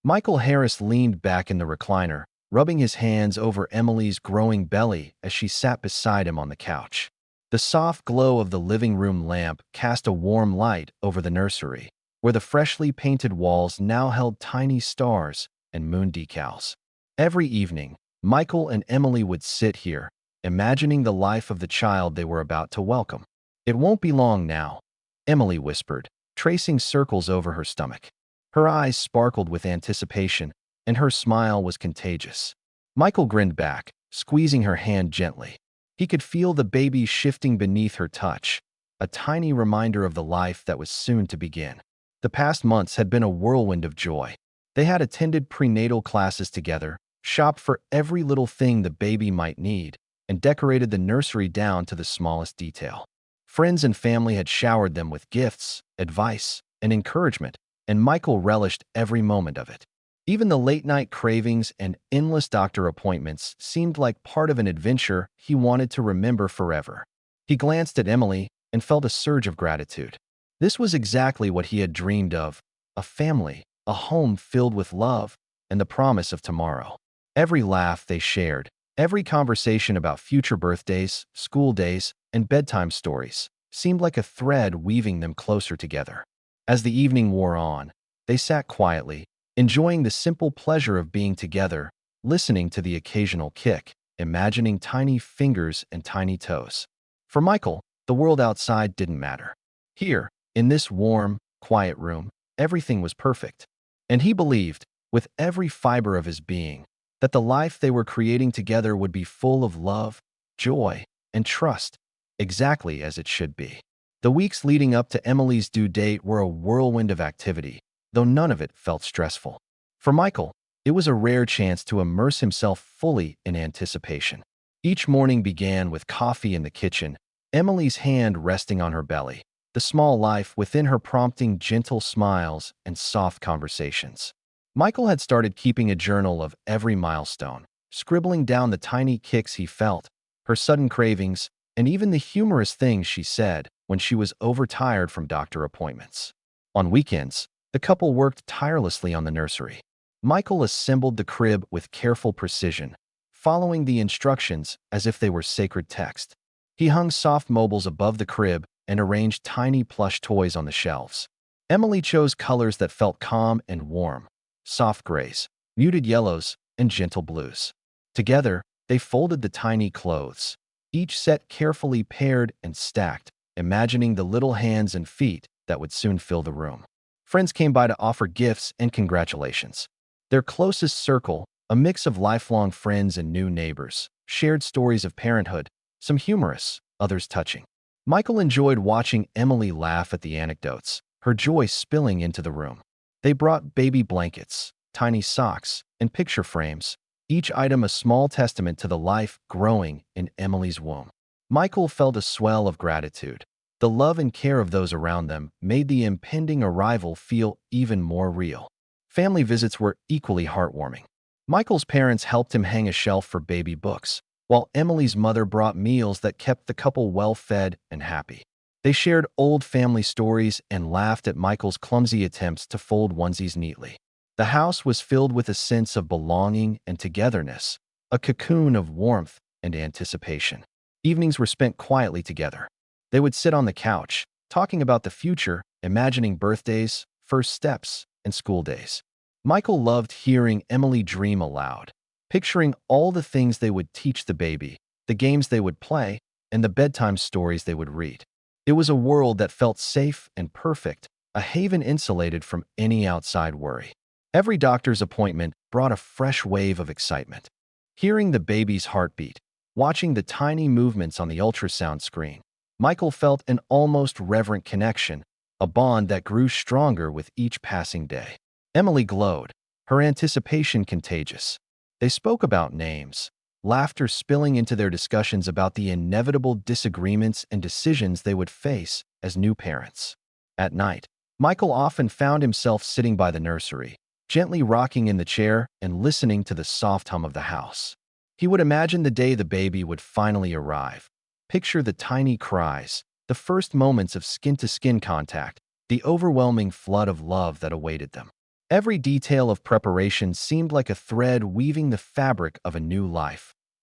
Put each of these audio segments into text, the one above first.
Michael Harris leaned back in the recliner, rubbing his hands over Emily's growing belly as she sat beside him on the couch. The soft glow of the living room lamp cast a warm light over the nursery, where the freshly painted walls now held tiny stars and moon decals. Every evening, Michael and Emily would sit here, imagining the life of the child they were about to welcome. "It won't be long now," Emily whispered, tracing circles over her stomach. Her eyes sparkled with anticipation, and her smile was contagious. Michael grinned back, squeezing her hand gently. He could feel the baby shifting beneath her touch, a tiny reminder of the life that was soon to begin. The past months had been a whirlwind of joy. They had attended prenatal classes together, shopped for every little thing the baby might need, and decorated the nursery down to the smallest detail. Friends and family had showered them with gifts, advice, and encouragement, and Michael relished every moment of it. Even the late-night cravings and endless doctor appointments seemed like part of an adventure he wanted to remember forever. He glanced at Emily and felt a surge of gratitude. This was exactly what he had dreamed of: a family, a home filled with love, and the promise of tomorrow. Every laugh they shared, every conversation about future birthdays, school days, and bedtime stories seemed like a thread weaving them closer together. As the evening wore on, they sat quietly, enjoying the simple pleasure of being together, listening to the occasional kick, imagining tiny fingers and tiny toes. For Michael, the world outside didn't matter. Here, in this warm, quiet room, everything was perfect. And he believed, with every fiber of his being, that the life they were creating together would be full of love, joy, and trust, exactly as it should be. The weeks leading up to Emily's due date were a whirlwind of activity, though none of it felt stressful. For Michael, it was a rare chance to immerse himself fully in anticipation. Each morning began with coffee in the kitchen, Emily's hand resting on her belly, the small life within her prompting gentle smiles and soft conversations. Michael had started keeping a journal of every milestone, scribbling down the tiny kicks he felt, her sudden cravings, and even the humorous things she said when she was overtired from doctor appointments. On weekends, the couple worked tirelessly on the nursery. Michael assembled the crib with careful precision, following the instructions as if they were sacred text. He hung soft mobiles above the crib and arranged tiny plush toys on the shelves. Emily chose colors that felt calm and warm: soft grays, muted yellows, and gentle blues. Together, they folded the tiny clothes, each set carefully paired and stacked, imagining the little hands and feet that would soon fill the room. Friends came by to offer gifts and congratulations. Their closest circle, a mix of lifelong friends and new neighbors, shared stories of parenthood, some humorous, others touching. Michael enjoyed watching Emily laugh at the anecdotes, her joy spilling into the room. They brought baby blankets, tiny socks, and picture frames, each item a small testament to the life growing in Emily's womb. Michael felt a swell of gratitude. The love and care of those around them made the impending arrival feel even more real. Family visits were equally heartwarming. Michael's parents helped him hang a shelf for baby books, while Emily's mother brought meals that kept the couple well-fed and happy. They shared old family stories and laughed at Michael's clumsy attempts to fold onesies neatly. The house was filled with a sense of belonging and togetherness, a cocoon of warmth and anticipation. Evenings were spent quietly together. They would sit on the couch, talking about the future, imagining birthdays, first steps, and school days. Michael loved hearing Emily dream aloud, picturing all the things they would teach the baby, the games they would play, and the bedtime stories they would read. It was a world that felt safe and perfect, a haven insulated from any outside worry. Every doctor's appointment brought a fresh wave of excitement. Hearing the baby's heartbeat, watching the tiny movements on the ultrasound screen, Michael felt an almost reverent connection, a bond that grew stronger with each passing day. Emily glowed, her anticipation contagious. They spoke about names, laughter spilling into their discussions about the inevitable disagreements and decisions they would face as new parents. At night, Michael often found himself sitting by the nursery, gently rocking in the chair and listening to the soft hum of the house. He would imagine the day the baby would finally arrive, picture the tiny cries, the first moments of skin-to-skin contact, the overwhelming flood of love that awaited them. Every detail of preparation seemed like a thread weaving the fabric of a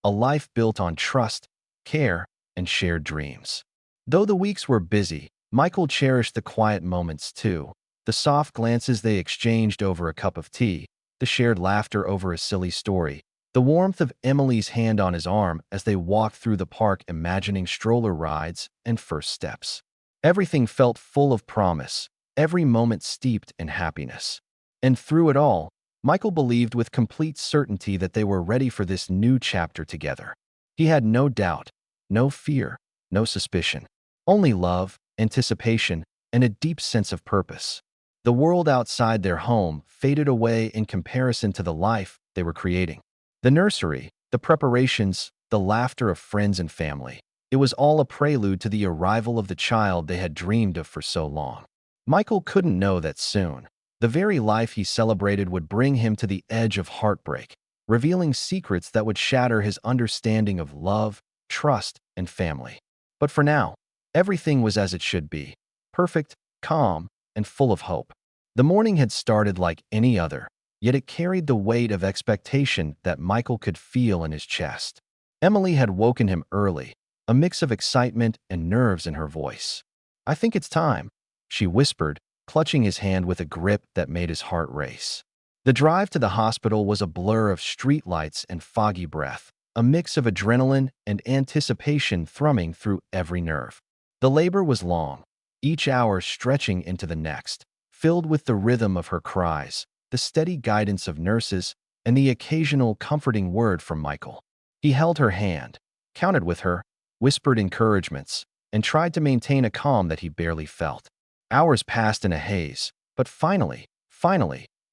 life built on trust, care, and shared dreams. Though the weeks were busy, Michael cherished the quiet moments too, the soft glances they exchanged over a cup of tea, the shared laughter over a silly story, the warmth of Emily's hand on his arm as they walked through the park imagining stroller rides and first steps. Everything felt full of promise, every moment steeped in happiness. And through it all, Michael believed with complete certainty that they were ready for this new chapter together. He had no doubt, no fear, no suspicion, only love, anticipation, and a deep sense of purpose. The world outside their home faded away in comparison to the life they were creating. The nursery, the preparations, the laughter of friends and family. It was all a prelude to the arrival of the child they had dreamed of for so long. Michael couldn't know that soon. The very life he celebrated would bring him to the edge of heartbreak, revealing secrets that would shatter his understanding of love, trust, and family. But for now, everything was as it should be, perfect, calm, and full of hope. The morning had started like any other, yet it carried the weight of expectation that Michael could feel in his chest. Emily had woken him early, a mix of excitement and nerves in her voice. "I think it's time," she whispered, clutching his hand with a grip that made his heart race. The drive to the hospital was a blur of streetlights and foggy breath, a mix of adrenaline and anticipation thrumming through every nerve. The labor was long, each hour stretching into the next, filled with the rhythm of her cries, the steady guidance of nurses, and the occasional comforting word from Michael. He held her hand, counted with her, whispered encouragements, and tried to maintain a calm that he barely felt. Hours passed in a haze, but finally,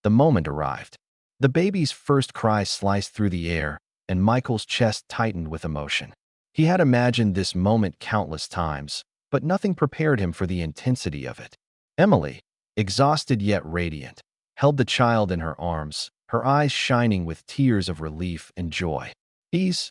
the moment arrived. The baby's first cry sliced through the air, and Michael's chest tightened with emotion. He had imagined this moment countless times, but nothing prepared him for the intensity of it. Emily, exhausted yet radiant, held the child in her arms, her eyes shining with tears of relief and joy. He's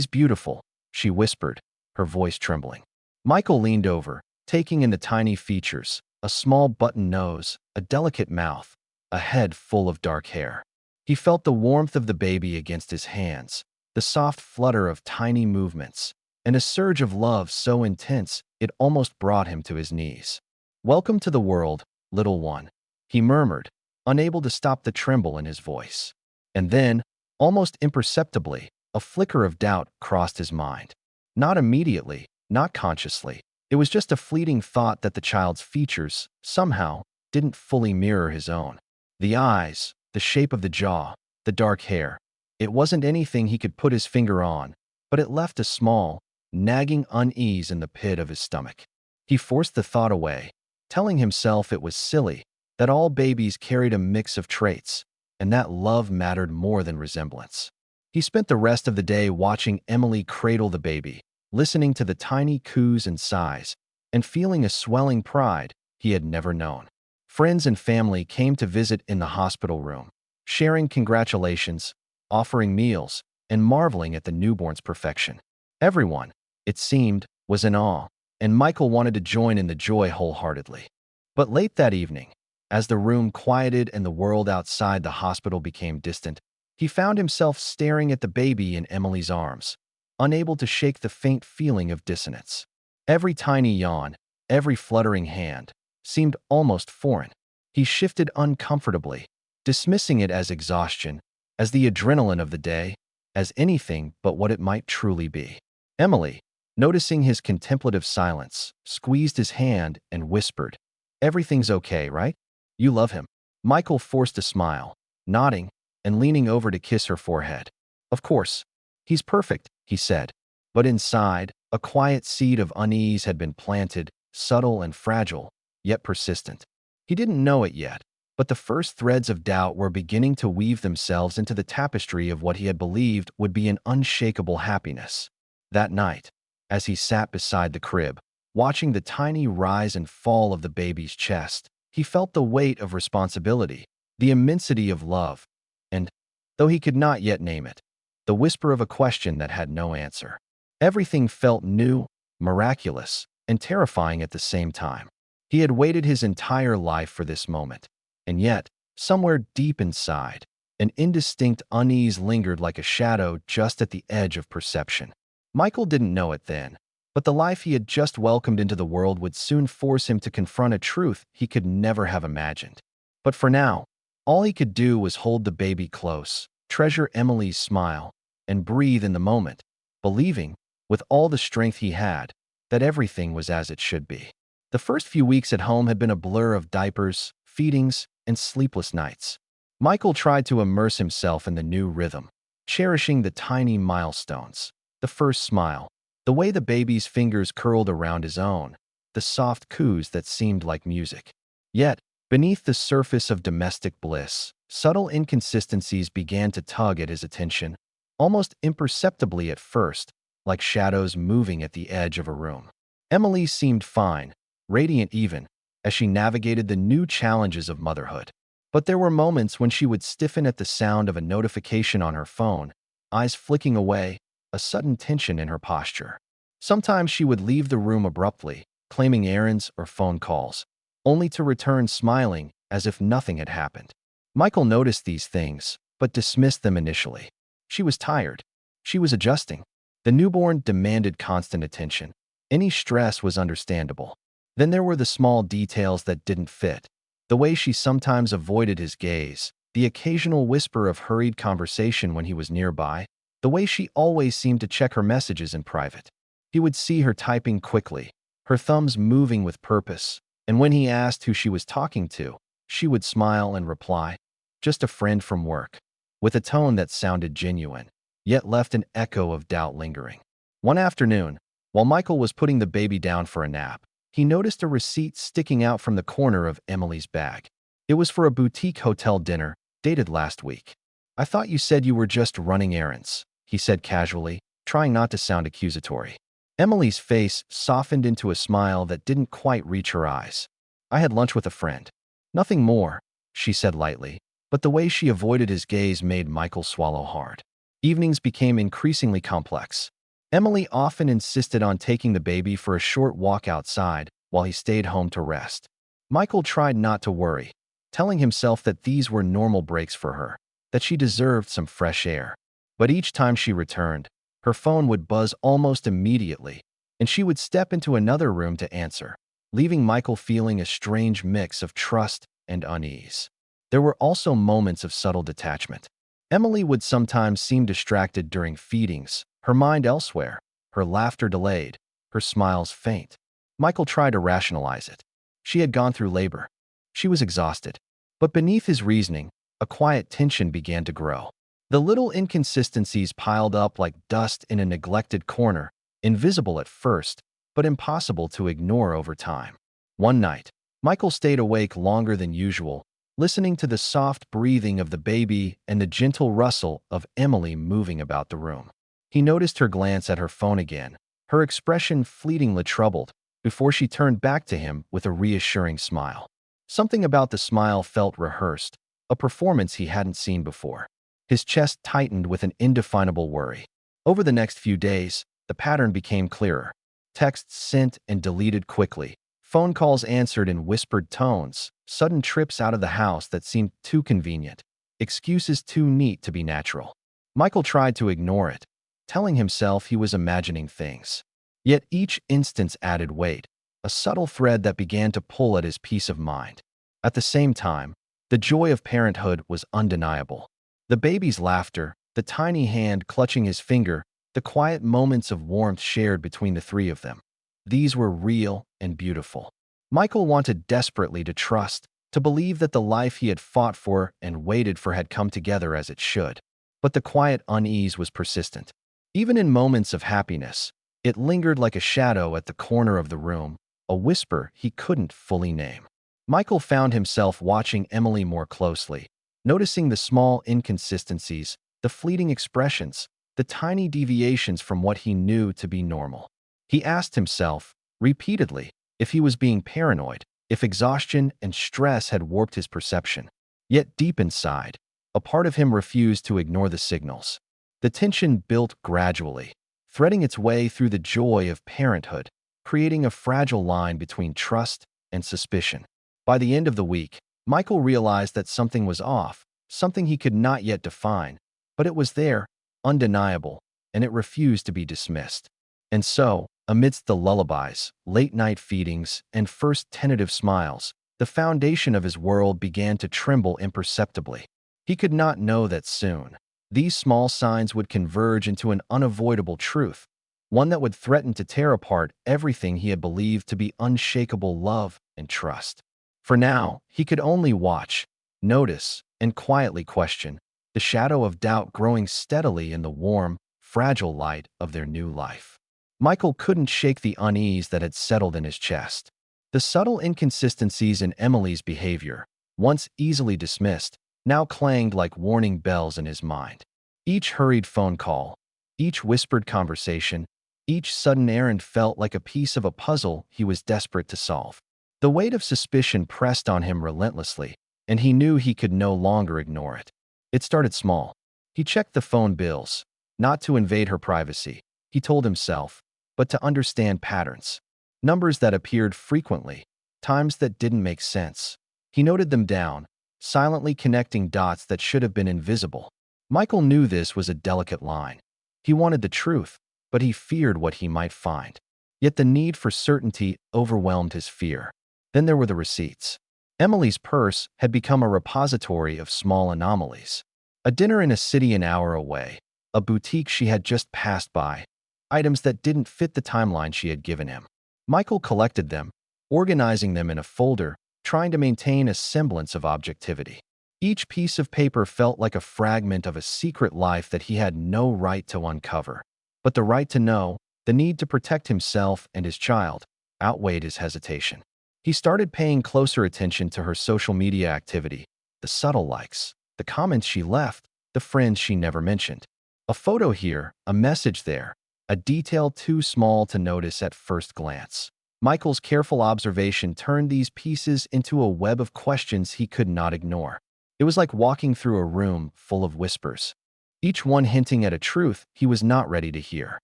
beautiful," she whispered, her voice trembling. Michael leaned over, taking in the tiny features, a small button nose, a delicate mouth, a head full of dark hair. He felt the warmth of the baby against his hands, the soft flutter of tiny movements, and a surge of love so intense it almost brought him to his knees. "Welcome to the world, little one," he murmured, unable to stop the tremble in his voice. And then, almost imperceptibly, a flicker of doubt crossed his mind. Not immediately, not consciously. It was just a fleeting thought that the child's features, somehow, didn't fully mirror his own. The eyes, the shape of the jaw, the dark hair. It wasn't anything he could put his finger on, but it left a small, nagging unease in the pit of his stomach. He forced the thought away, telling himself it was silly, that all babies carried a mix of traits, and that love mattered more than resemblance. He spent the rest of the day watching Emily cradle the baby, listening to the tiny coos and sighs, and feeling a swelling pride he had never known. Friends and family came to visit in the hospital room, sharing congratulations, offering meals, and marveling at the newborn's perfection. Everyone, it seemed, was in awe, and Michael wanted to join in the joy wholeheartedly. But late that evening, as the room quieted and the world outside the hospital became distant, he found himself staring at the baby in Emily's arms, unable to shake the faint feeling of dissonance. Every tiny yawn, every fluttering hand, seemed almost foreign. He shifted uncomfortably, dismissing it as exhaustion, as the adrenaline of the day, as anything but what it might truly be. Emily, noticing his contemplative silence, squeezed his hand and whispered, "Everything's okay, right? You love him." Michael forced a smile, nodding and leaning over to kiss her forehead. "Of course. He's perfect," he said. But inside, a quiet seed of unease had been planted, subtle and fragile, yet persistent. He didn't know it yet, but the first threads of doubt were beginning to weave themselves into the tapestry of what he had believed would be an unshakable happiness. That night, as he sat beside the crib, watching the tiny rise and fall of the baby's chest, he felt the weight of responsibility, the immensity of love, and, though he could not yet name it, the whisper of a question that had no answer. Everything felt new, miraculous, and terrifying at the same time. He had waited his entire life for this moment, and yet, Somewhere deep inside, an indistinct unease lingered like a shadow just at the edge of perception. Michael didn't know it then, but the life he had just welcomed into the world would soon force him to confront a truth he could never have imagined. But for now, all he could do was hold the baby close, treasure Emily's smile, and breathe in the moment, believing, with all the strength he had, that everything was as it should be. The first few weeks at home had been a blur of diapers, feedings, and sleepless nights. Michael tried to immerse himself in the new rhythm, cherishing the tiny milestones, the first smile, the way the baby's fingers curled around his own, the soft coos that seemed like music. Yet, beneath the surface of domestic bliss, subtle inconsistencies began to tug at his attention, almost imperceptibly at first, like shadows moving at the edge of a room. Emily seemed fine, radiant even, as she navigated the new challenges of motherhood. But there were moments when she would stiffen at the sound of a notification on her phone, eyes flicking away, a sudden tension in her posture. Sometimes she would leave the room abruptly, claiming errands or phone calls, only to return smiling as if nothing had happened. Michael noticed these things, but dismissed them initially. She was tired. She was adjusting. The newborn demanded constant attention. Any stress was understandable. Then there were the small details that didn't fit. The way she sometimes avoided his gaze, the occasional whisper of hurried conversation when he was nearby, the way she always seemed to check her messages in private. He would see her typing quickly, her thumbs moving with purpose, and when he asked who she was talking to, she would smile and reply, "Just a friend from work," with a tone that sounded genuine, yet left an echo of doubt lingering. One afternoon, while Michael was putting the baby down for a nap, he noticed a receipt sticking out from the corner of Emily's bag. It was for a boutique hotel dinner, dated last week. "I thought you said you were just running errands," he said casually, trying not to sound accusatory. Emily's face softened into a smile that didn't quite reach her eyes. "I had lunch with a friend." "Nothing more," she said lightly, but the way she avoided his gaze made Michael swallow hard. Evenings became increasingly complex. Emily often insisted on taking the baby for a short walk outside while he stayed home to rest. Michael tried not to worry, telling himself that these were normal breaks for her, that she deserved some fresh air. But each time she returned, her phone would buzz almost immediately, and she would step into another room to answer, leaving Michael feeling a strange mix of trust and unease. There were also moments of subtle detachment. Emily would sometimes seem distracted during feedings, her mind elsewhere, her laughter delayed, her smiles faint. Michael tried to rationalize it. She had gone through labor. She was exhausted. But beneath his reasoning, a quiet tension began to grow. The little inconsistencies piled up like dust in a neglected corner, invisible at first, but impossible to ignore over time. One night, Michael stayed awake longer than usual, listening to the soft breathing of the baby and the gentle rustle of Emily moving about the room. He noticed her glance at her phone again, her expression fleetingly troubled, before she turned back to him with a reassuring smile. Something about the smile felt rehearsed, a performance he hadn't seen before. His chest tightened with an indefinable worry. Over the next few days, the pattern became clearer. Texts sent and deleted quickly, phone calls answered in whispered tones, sudden trips out of the house that seemed too convenient, excuses too neat to be natural. Michael tried to ignore it, telling himself he was imagining things. Yet each instance added weight, a subtle thread that began to pull at his peace of mind. At the same time, the joy of parenthood was undeniable. The baby's laughter, the tiny hand clutching his finger, the quiet moments of warmth shared between the three of them. These were real and beautiful. Michael wanted desperately to trust, to believe that the life he had fought for and waited for had come together as it should. But the quiet unease was persistent. Even in moments of happiness, it lingered like a shadow at the corner of the room, a whisper he couldn't fully name. Michael found himself watching Emily more closely, noticing the small inconsistencies, the fleeting expressions, the tiny deviations from what he knew to be normal. He asked himself, repeatedly, if he was being paranoid, if exhaustion and stress had warped his perception. Yet deep inside, a part of him refused to ignore the signals. The tension built gradually, threading its way through the joy of parenthood, creating a fragile line between trust and suspicion. By the end of the week, Michael realized that something was off, something he could not yet define, but it was there, undeniable, and it refused to be dismissed. And so, amidst the lullabies, late-night feedings, and first tentative smiles, the foundation of his world began to tremble imperceptibly. He could not know that soon, these small signs would converge into an unavoidable truth, one that would threaten to tear apart everything he had believed to be unshakable love and trust. For now, he could only watch, notice, and quietly question, the shadow of doubt growing steadily in the warm, fragile light of their new life. Michael couldn't shake the unease that had settled in his chest. The subtle inconsistencies in Emily's behavior, once easily dismissed, now clanged like warning bells in his mind. Each hurried phone call, each whispered conversation, each sudden errand felt like a piece of a puzzle he was desperate to solve. The weight of suspicion pressed on him relentlessly, and he knew he could no longer ignore it. It started small. He checked the phone bills, not to invade her privacy, he told himself, but to understand patterns. Numbers that appeared frequently, times that didn't make sense. He noted them down, silently connecting dots that should have been invisible. Michael knew this was a delicate line. He wanted the truth, but he feared what he might find. Yet the need for certainty overwhelmed his fear. Then there were the receipts. Emily's purse had become a repository of small anomalies. A dinner in a city an hour away, a boutique she had just passed by, items that didn't fit the timeline she had given him. Michael collected them, organizing them in a folder, trying to maintain a semblance of objectivity. Each piece of paper felt like a fragment of a secret life that he had no right to uncover. But the right to know, the need to protect himself and his child, outweighed his hesitation. He started paying closer attention to her social media activity, the subtle likes, the comments she left, the friends she never mentioned. A photo here, a message there, a detail too small to notice at first glance. Michael's careful observation turned these pieces into a web of questions he could not ignore. It was like walking through a room full of whispers, each one hinting at a truth he was not ready to hear.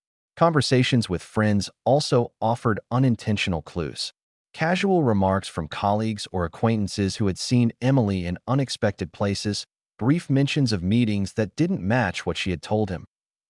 Conversations with friends also offered unintentional clues. Casual remarks from colleagues or acquaintances who had seen Emily in unexpected places, brief mentions of meetings that didn't match what she had told him.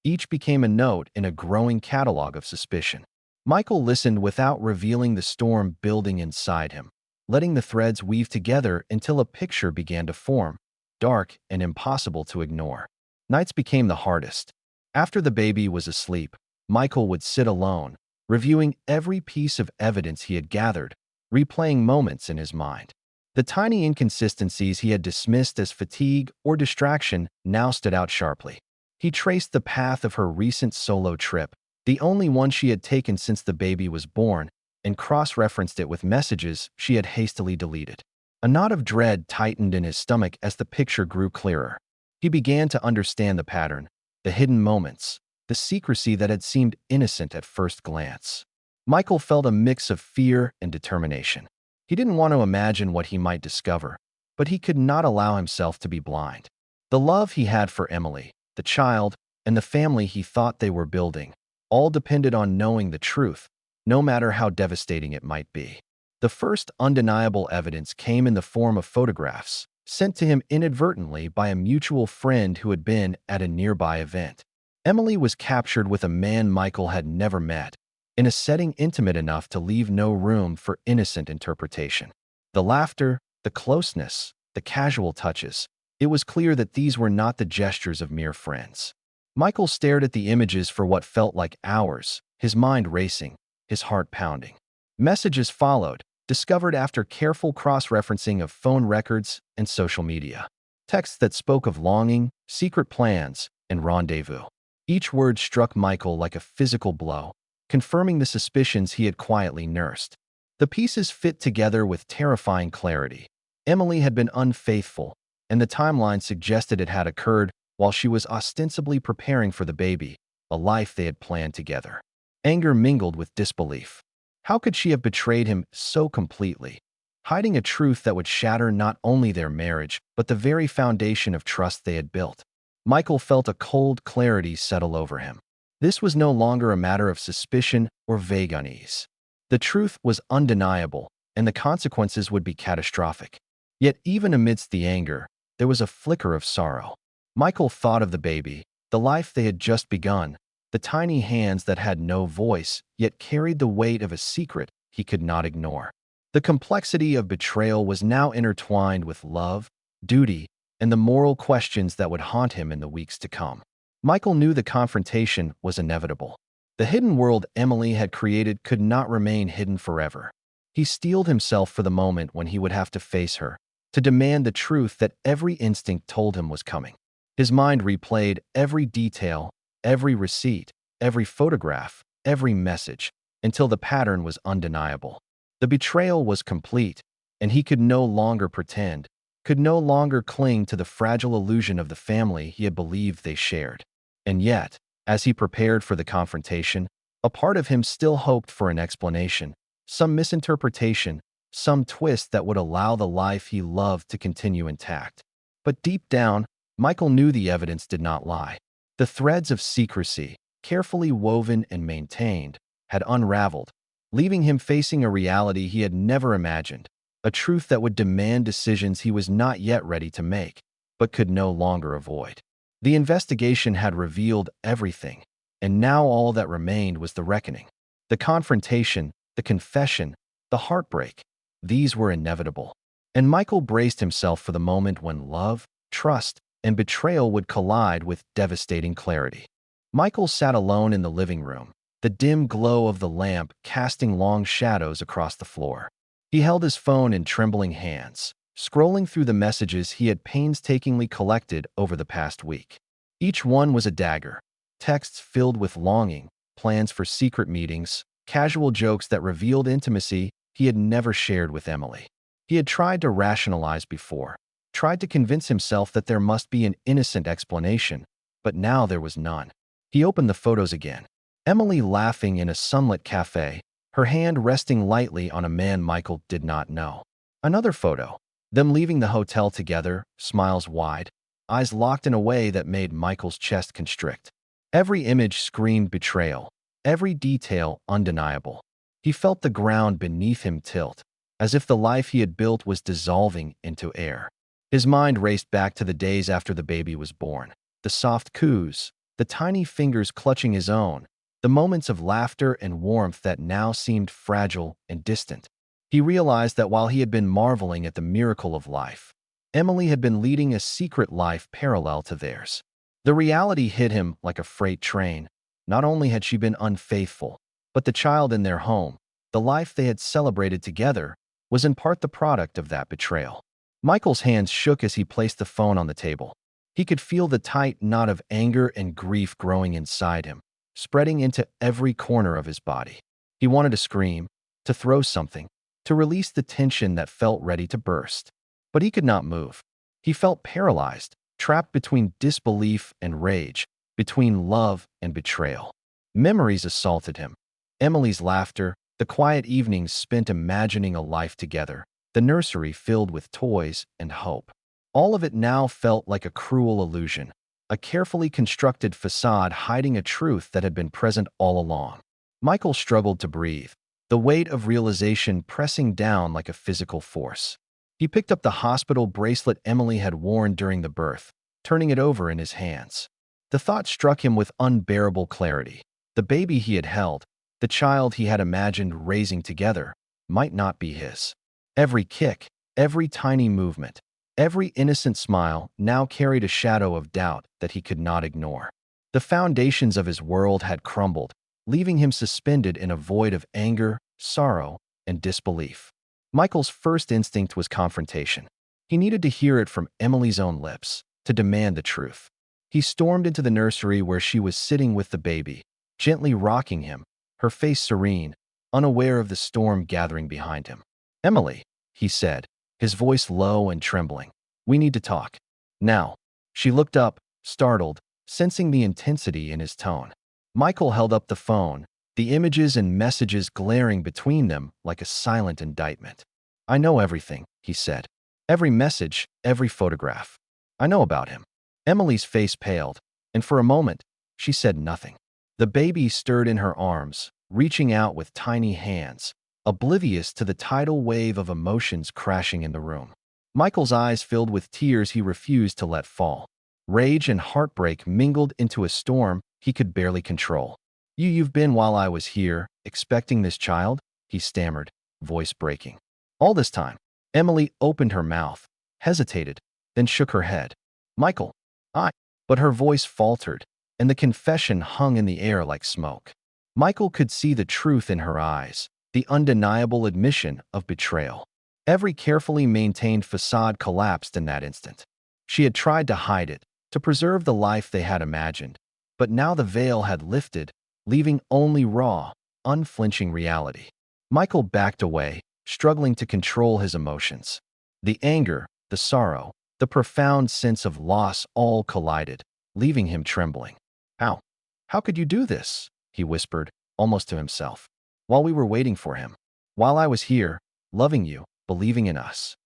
Each became a note in a growing catalog of suspicion. Michael listened without revealing the storm building inside him, letting the threads weave together until a picture began to form, dark and impossible to ignore. Nights became the hardest. After the baby was asleep, Michael would sit alone, reviewing every piece of evidence he had gathered, replaying moments in his mind. The tiny inconsistencies he had dismissed as fatigue or distraction now stood out sharply. He traced the path of her recent solo trip, the only one she had taken since the baby was born, and cross-referenced it with messages she had hastily deleted. A knot of dread tightened in his stomach as the picture grew clearer. He began to understand the pattern, the hidden moments, the secrecy that had seemed innocent at first glance. Michael felt a mix of fear and determination. He didn't want to imagine what he might discover, but he could not allow himself to be blind. The love he had for Emily, the child, and the family he thought they were building, all depended on knowing the truth, no matter how devastating it might be. The first undeniable evidence came in the form of photographs, sent to him inadvertently by a mutual friend who had been at a nearby event. Emily was captured with a man Michael had never met, in a setting intimate enough to leave no room for innocent interpretation. The laughter, the closeness, the casual touches, it was clear that these were not the gestures of mere friends. Michael stared at the images for what felt like hours, his mind racing, his heart pounding. Messages followed, discovered after careful cross-referencing of phone records and social media. Texts that spoke of longing, secret plans, and rendezvous. Each word struck Michael like a physical blow, confirming the suspicions he had quietly nursed. The pieces fit together with terrifying clarity. Emily had been unfaithful, and the timeline suggested it had occurred while she was ostensibly preparing for the baby, a life they had planned together. Anger mingled with disbelief. How could she have betrayed him so completely, hiding a truth that would shatter not only their marriage, but the very foundation of trust they had built? Michael felt a cold clarity settle over him. This was no longer a matter of suspicion or vague unease. The truth was undeniable, and the consequences would be catastrophic. Yet even amidst the anger, there was a flicker of sorrow. Michael thought of the baby, the life they had just begun, the tiny hands that had no voice, yet carried the weight of a secret he could not ignore. The complexity of betrayal was now intertwined with love, duty, and the moral questions that would haunt him in the weeks to come. Michael knew the confrontation was inevitable. The hidden world Emily had created could not remain hidden forever. He steeled himself for the moment when he would have to face her, to demand the truth that every instinct told him was coming. His mind replayed every detail, every receipt, every photograph, every message, until the pattern was undeniable. The betrayal was complete, and he could no longer pretend, could no longer cling to the fragile illusion of the family he had believed they shared. And yet, as he prepared for the confrontation, a part of him still hoped for an explanation, some misinterpretation, some twist that would allow the life he loved to continue intact. But deep down, Michael knew the evidence did not lie. The threads of secrecy, carefully woven and maintained, had unraveled, leaving him facing a reality he had never imagined, a truth that would demand decisions he was not yet ready to make, but could no longer avoid. The investigation had revealed everything, and now all that remained was the reckoning. The confrontation, the confession, the heartbreak. These were inevitable. And Michael braced himself for the moment when love, trust, and betrayal would collide with devastating clarity. Michael sat alone in the living room, the dim glow of the lamp casting long shadows across the floor. He held his phone in trembling hands, scrolling through the messages he had painstakingly collected over the past week. Each one was a dagger, texts filled with longing, plans for secret meetings, casual jokes that revealed intimacy he had never shared with Emily. He had tried to rationalize before, tried to convince himself that there must be an innocent explanation, but now there was none. He opened the photos again. Emily laughing in a sunlit cafe, her hand resting lightly on a man Michael did not know. Another photo, them leaving the hotel together, smiles wide, eyes locked in a way that made Michael's chest constrict. Every image screamed betrayal, every detail undeniable. He felt the ground beneath him tilt, as if the life he had built was dissolving into air. His mind raced back to the days after the baby was born, the soft coos, the tiny fingers clutching his own, the moments of laughter and warmth that now seemed fragile and distant. He realized that while he had been marveling at the miracle of life, Emily had been leading a secret life parallel to theirs. The reality hit him like a freight train. Not only had she been unfaithful, but the child in their home, the life they had celebrated together, was in part the product of that betrayal. Michael's hands shook as he placed the phone on the table. He could feel the tight knot of anger and grief growing inside him, spreading into every corner of his body. He wanted to scream, to throw something, to release the tension that felt ready to burst. But he could not move. He felt paralyzed, trapped between disbelief and rage, between love and betrayal. Memories assaulted him. Emily's laughter, the quiet evenings spent imagining a life together, the nursery filled with toys and hope. All of it now felt like a cruel illusion, a carefully constructed facade hiding a truth that had been present all along. Michael struggled to breathe, the weight of realization pressing down like a physical force. He picked up the hospital bracelet Emily had worn during the birth, turning it over in his hands. The thought struck him with unbearable clarity. The baby he had held, the child he had imagined raising together, might not be his. Every kick, every tiny movement, every innocent smile now carried a shadow of doubt that he could not ignore. The foundations of his world had crumbled, leaving him suspended in a void of anger, sorrow, and disbelief. Michael's first instinct was confrontation. He needed to hear it from Emily's own lips, to demand the truth. He stormed into the nursery where she was sitting with the baby, gently rocking him, her face serene, unaware of the storm gathering behind him. "Emily," he said, his voice low and trembling, "we need to talk. Now." She looked up, startled, sensing the intensity in his tone. Michael held up the phone, the images and messages glaring between them like a silent indictment. "I know everything," he said. "Every message, every photograph. I know about him." Emily's face paled, and for a moment, she said nothing. The baby stirred in her arms, reaching out with tiny hands, oblivious to the tidal wave of emotions crashing in the room. Michael's eyes filled with tears he refused to let fall. Rage and heartbreak mingled into a storm he could barely control. You've been while I was here, expecting this child? He stammered, voice breaking. All this time, Emily opened her mouth, hesitated, then shook her head. Michael, I. But her voice faltered, and the confession hung in the air like smoke. Michael could see the truth in her eyes, the undeniable admission of betrayal. Every carefully maintained facade collapsed in that instant. She had tried to hide it, to preserve the life they had imagined, but now the veil had lifted, leaving only raw, unflinching reality. Michael backed away, struggling to control his emotions. The anger, the sorrow, the profound sense of loss all collided, leaving him trembling. How? How could you do this? He whispered, almost to himself. While we were waiting for him. While I was here, loving you, believing in us.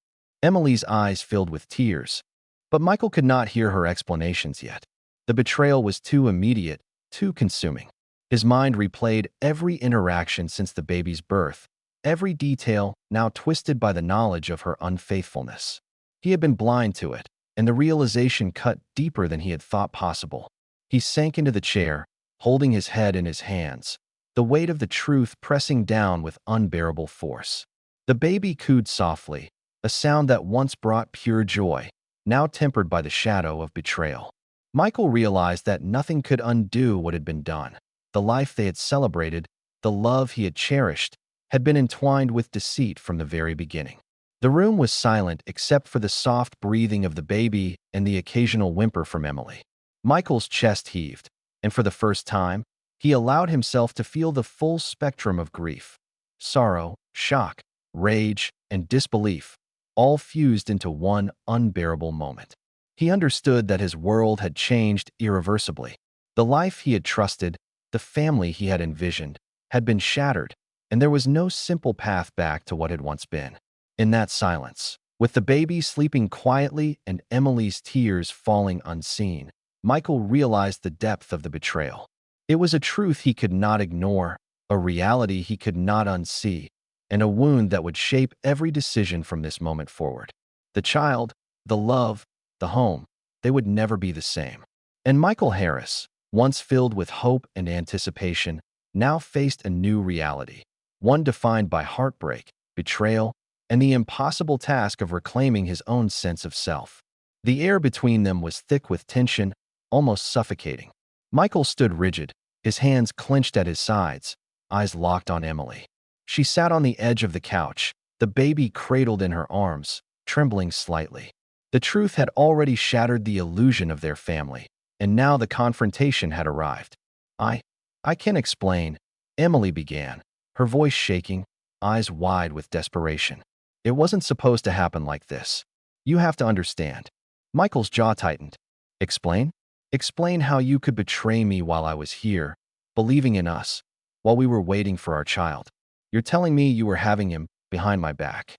Emily's eyes filled with tears, but Michael could not hear her explanations yet. The betrayal was too immediate, too consuming. His mind replayed every interaction since the baby's birth, every detail now twisted by the knowledge of her unfaithfulness. He had been blind to it, and the realization cut deeper than he had thought possible. He sank into the chair, holding his head in his hands, the weight of the truth pressing down with unbearable force. The baby cooed softly, a sound that once brought pure joy, now tempered by the shadow of betrayal. Michael realized that nothing could undo what had been done. The life they had celebrated, the love he had cherished, had been entwined with deceit from the very beginning. The room was silent except for the soft breathing of the baby and the occasional whimper from Emily. Michael's chest heaved, and for the first time, he allowed himself to feel the full spectrum of grief. Sorrow, shock, rage, and disbelief, all fused into one unbearable moment. He understood that his world had changed irreversibly. The life he had trusted, the family he had envisioned, had been shattered, and there was no simple path back to what had once been. In that silence, with the baby sleeping quietly and Emily's tears falling unseen, Michael realized the depth of the betrayal. It was a truth he could not ignore, a reality he could not unsee, and a wound that would shape every decision from this moment forward. The child, the love, the home, they would never be the same. And Michael Harris, once filled with hope and anticipation, now faced a new reality, one defined by heartbreak, betrayal, and the impossible task of reclaiming his own sense of self. The air between them was thick with tension, almost suffocating. Michael stood rigid, his hands clenched at his sides, eyes locked on Emily. She sat on the edge of the couch, the baby cradled in her arms, trembling slightly. The truth had already shattered the illusion of their family, and now the confrontation had arrived. I can explain, Emily began, her voice shaking, eyes wide with desperation. It wasn't supposed to happen like this. You have to understand. Michael's jaw tightened. Explain? Explain how you could betray me while I was here, believing in us, while we were waiting for our child. You're telling me you were having him behind my back.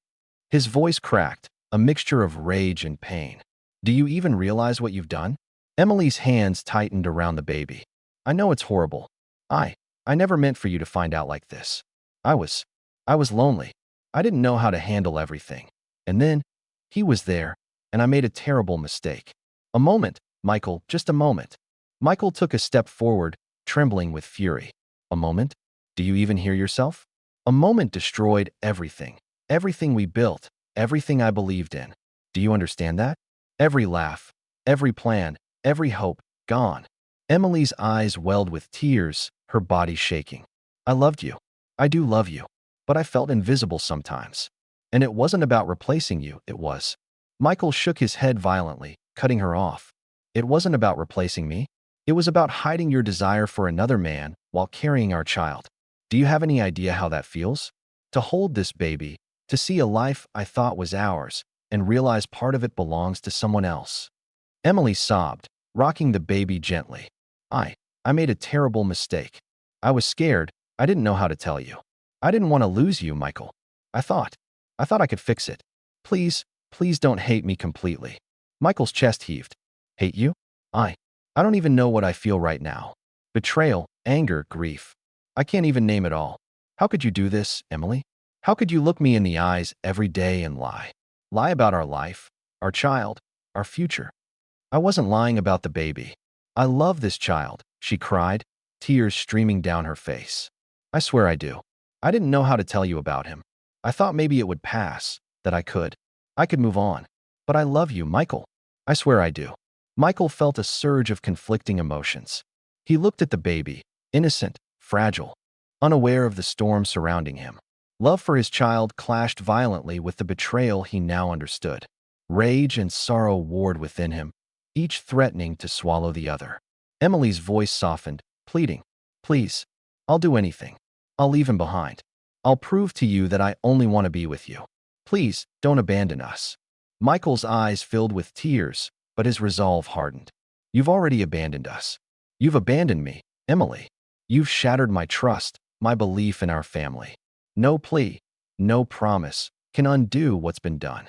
His voice cracked, a mixture of rage and pain. Do you even realize what you've done? Emily's hands tightened around the baby. I know it's horrible. I never meant for you to find out like this. I was lonely. I didn't know how to handle everything. And then, he was there, and I made a terrible mistake. A moment, Michael, just a moment. Michael took a step forward, trembling with fury. A moment? Do you even hear yourself? A moment destroyed everything. Everything we built, everything I believed in. Do you understand that? Every laugh, every plan, every hope, gone. Emily's eyes welled with tears, her body shaking. I loved you. I do love you. But I felt invisible sometimes. And it wasn't about replacing you, it was. Michael shook his head violently, cutting her off. It wasn't about replacing me. It was about hiding your desire for another man while carrying our child. Do you have any idea how that feels? To hold this baby, to see a life I thought was ours, and realize part of it belongs to someone else. Emily sobbed, rocking the baby gently. I made a terrible mistake. I was scared. I didn't know how to tell you. I didn't want to lose you, Michael. I thought I could fix it. Please don't hate me completely. Michael's chest heaved. Hate you? I don't even know what I feel right now. Betrayal, anger, grief. I can't even name it all. How could you do this, Emily? How could you look me in the eyes every day and lie? Lie about our life, our child, our future. I wasn't lying about the baby. I love this child, she cried, tears streaming down her face. I swear I do. I didn't know how to tell you about him. I thought maybe it would pass, that I could. I could move on. But I love you, Michael. I swear I do. Michael felt a surge of conflicting emotions. He looked at the baby, innocent, fragile, unaware of the storm surrounding him. Love for his child clashed violently with the betrayal he now understood. Rage and sorrow warred within him, each threatening to swallow the other. Emily's voice softened, pleading, "Please, I'll do anything. I'll leave him behind. I'll prove to you that I only want to be with you. Please, don't abandon us." Michael's eyes filled with tears, but his resolve hardened. "You've already abandoned us. You've abandoned me, Emily. You've shattered my trust, my belief in our family. No plea, no promise can undo what's been done."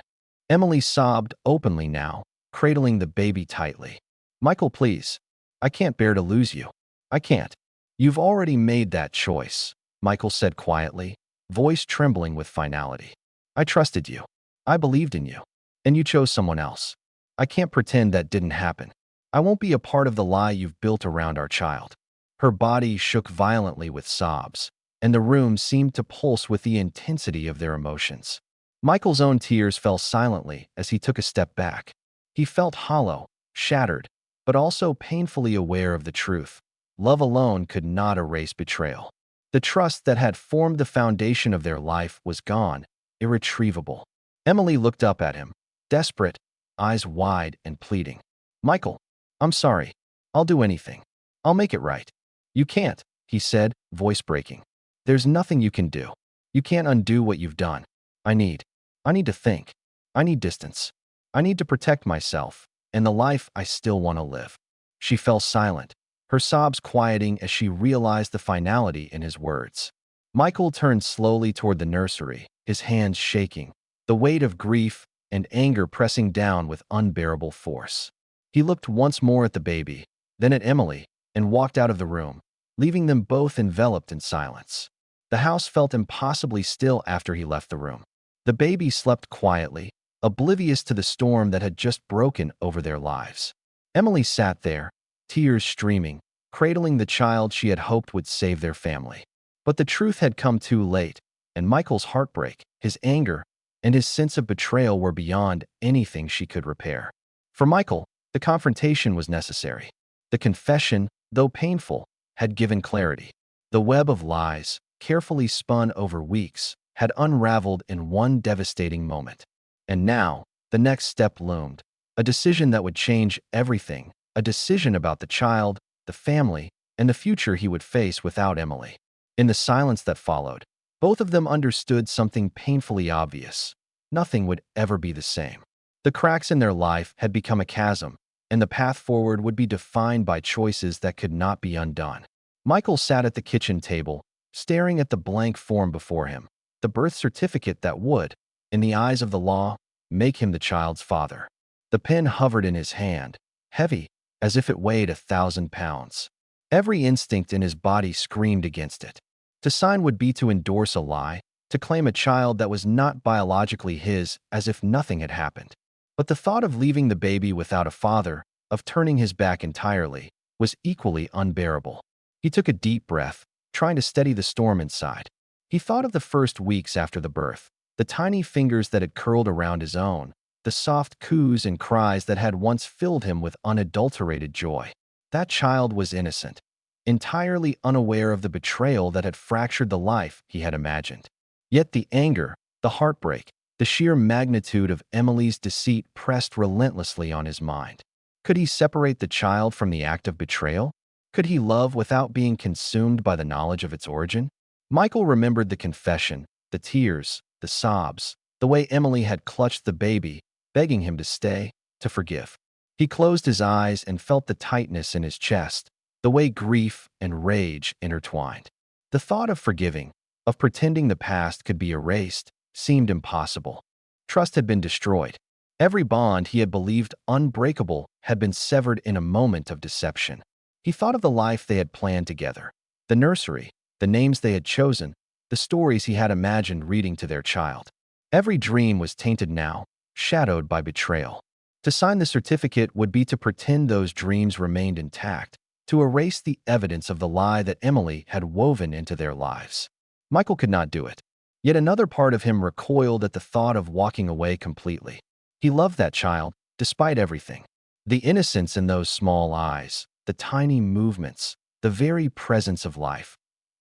Emily sobbed openly now, cradling the baby tightly. "Michael, please. I can't bear to lose you. I can't." "You've already made that choice," Michael said quietly, voice trembling with finality. "I trusted you. I believed in you. And you chose someone else. I can't pretend that didn't happen. I won't be a part of the lie you've built around our child." Her body shook violently with sobs, and the room seemed to pulse with the intensity of their emotions. Michael's own tears fell silently as he took a step back. He felt hollow, shattered, but also painfully aware of the truth. Love alone could not erase betrayal. The trust that had formed the foundation of their life was gone, irretrievable. Emily looked up at him, desperate, eyes wide and pleading. "Michael, I'm sorry. I'll do anything. I'll make it right." "You can't," he said, voice breaking. "There's nothing you can do. You can't undo what you've done. I need to think. I need distance. I need to protect myself and the life I still want to live." She fell silent, her sobs quieting as she realized the finality in his words. Michael turned slowly toward the nursery, his hands shaking, the weight of grief and anger pressing down with unbearable force. He looked once more at the baby, then at Emily, and walked out of the room, leaving them both enveloped in silence. The house felt impossibly still after he left the room. The baby slept quietly, oblivious to the storm that had just broken over their lives. Emily sat there, tears streaming, cradling the child she had hoped would save their family. But the truth had come too late, and Michael's heartbreak, his anger, and his sense of betrayal were beyond anything she could repair. For Michael, the confrontation was necessary. The confession, though painful, had given clarity. The web of lies, carefully spun over weeks, had unraveled in one devastating moment. And now, the next step loomed, a decision that would change everything, a decision about the child, the family, and the future he would face without Emily. In the silence that followed, both of them understood something painfully obvious. Nothing would ever be the same. The cracks in their life had become a chasm, and the path forward would be defined by choices that could not be undone. Michael sat at the kitchen table, staring at the blank form before him, the birth certificate that would, in the eyes of the law, make him the child's father. The pen hovered in his hand, heavy, as if it weighed 1,000 pounds. Every instinct in his body screamed against it. To sign would be to endorse a lie, to claim a child that was not biologically his as if nothing had happened. But the thought of leaving the baby without a father, of turning his back entirely, was equally unbearable. He took a deep breath, trying to steady the storm inside. He thought of the first weeks after the birth, the tiny fingers that had curled around his own, the soft coos and cries that had once filled him with unadulterated joy. That child was innocent, entirely unaware of the betrayal that had fractured the life he had imagined. Yet the anger, the heartbreak, the sheer magnitude of Emily's deceit pressed relentlessly on his mind. Could he separate the child from the act of betrayal? Could he love without being consumed by the knowledge of its origin? Michael remembered the confession, the tears, the sobs, the way Emily had clutched the baby, begging him to stay, to forgive. He closed his eyes and felt the tightness in his chest, the way grief and rage intertwined. The thought of forgiving, of pretending the past could be erased, seemed impossible. Trust had been destroyed. Every bond he had believed unbreakable had been severed in a moment of deception. He thought of the life they had planned together, the nursery, the names they had chosen, the stories he had imagined reading to their child. Every dream was tainted now, shadowed by betrayal. To sign the certificate would be to pretend those dreams remained intact, to erase the evidence of the lie that Emily had woven into their lives. Michael could not do it. Yet another part of him recoiled at the thought of walking away completely. He loved that child, despite everything. The innocence in those small eyes, the tiny movements, the very presence of life.